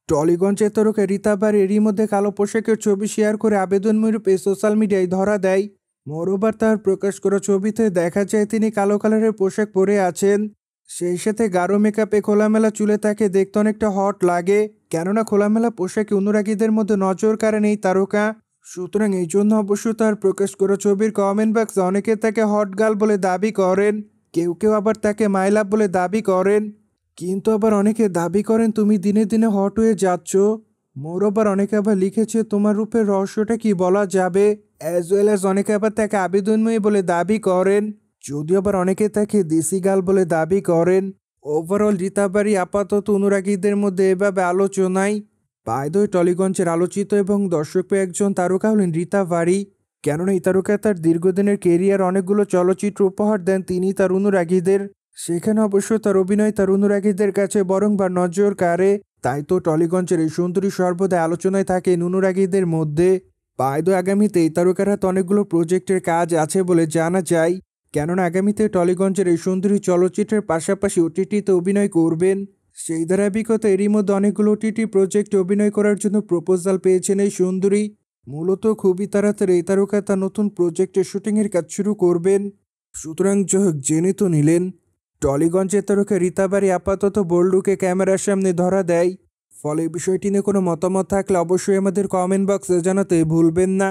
টলিগঞ্জের তরুকে রীতা আবার এরই মধ্যে কালো পোশাকের ছবি শেয়ার করে আবেদনমূলক সোশ্যাল মিডিয়ায় ধরা দেয়। মোরওভার তার প্রকাশ করা ছবিতে দেখা যায় তিনি কালো কালারের পোশাক পরে আছেন। সেই সাথে গাঢ় মেকআপে খোলামেলা চুলে তাকে দেখতে অনেকটা হট লাগে, কেননা খোলামেলা পোশাকে অনুরাগীদের মধ্যে নজর কাড়েন এই তারকা। সুতরাং এই জন্য অবশ্য তার প্রকাশ করা ছবির কমেন্ট বক্সে অনেকে তাকে হট গার্ল বলে দাবি করেন, কেউ কেউ আবার তাকে মাইলাভ বলে দাবি করেন। কিন্তু আবার অনেকে দাবি করেন তুমি দিনে দিনে হট হয়ে যাচ্ছ। মোর আবার অনেকে আবার লিখেছে তোমার রূপের রহস্যটা কি বলা যাবে, অ্যাজ ওয়েল অ্যাজ অনেকে আবার তাকে আবেদনময়ী বলে দাবি করেন, যদিও আবার অনেকে তাকে দেশি গাল বলে দাবি করেন। ওভারঅল রীতাবাড়ি আপাতত অনুরাগীদের মধ্যে এভাবে আলোচনায়। বায়দয় টলিগঞ্জের আলোচিত এবং দর্শকপ্রিয় একজন তারকা হলেন রীতা বাড়ি। কেননা এই তারকা তার দীর্ঘদিনের কেরিয়ার অনেকগুলো চলচ্চিত্র উপহার দেন তিনি তার অনুরাগীদের। সেখানে অবশ্য তার অভিনয় তার অনুরাগীদের কাছে বরংবার নজর কাড়ে। তাই তো টলিগঞ্জের এই সুন্দরী সর্বদা আলোচনায় থাকে অনুরাগীদের মধ্যে। বায়দ আগামীতে এই তারকার হাতে অনেকগুলো প্রজেক্টের কাজ আছে বলে জানা যায়, কেননা আগামীতে টলিগঞ্জের এই সুন্দরী চলচ্চিত্রের পাশাপাশি ওটিটিতে অভিনয় করবেন। সেই ধারাবাহিকতা এরই মধ্যে অনেকগুলো ওটিটি প্রজেক্টে অভিনয় করার জন্য প্রপোজাল পেয়েছেন এই সুন্দরী। মূলত খুবই তাড়াতাড়ি এই তারকা তার নতুন প্রজেক্টের শুটিংয়ের কাজ শুরু করবেন। সুতরাং যাই হোক, জেনে তো নিলেন টলিগঞ্জের তারকা রীতা বাড়ি আপাতত বোল্ডুকে ক্যামেরার সামনে ধরা দেয়। ফলে বিষয়টি নিয়ে কোনো মতামত থাকলে অবশ্যই আমাদের কমেন্ট বক্সে জানাতে ভুলবেন না।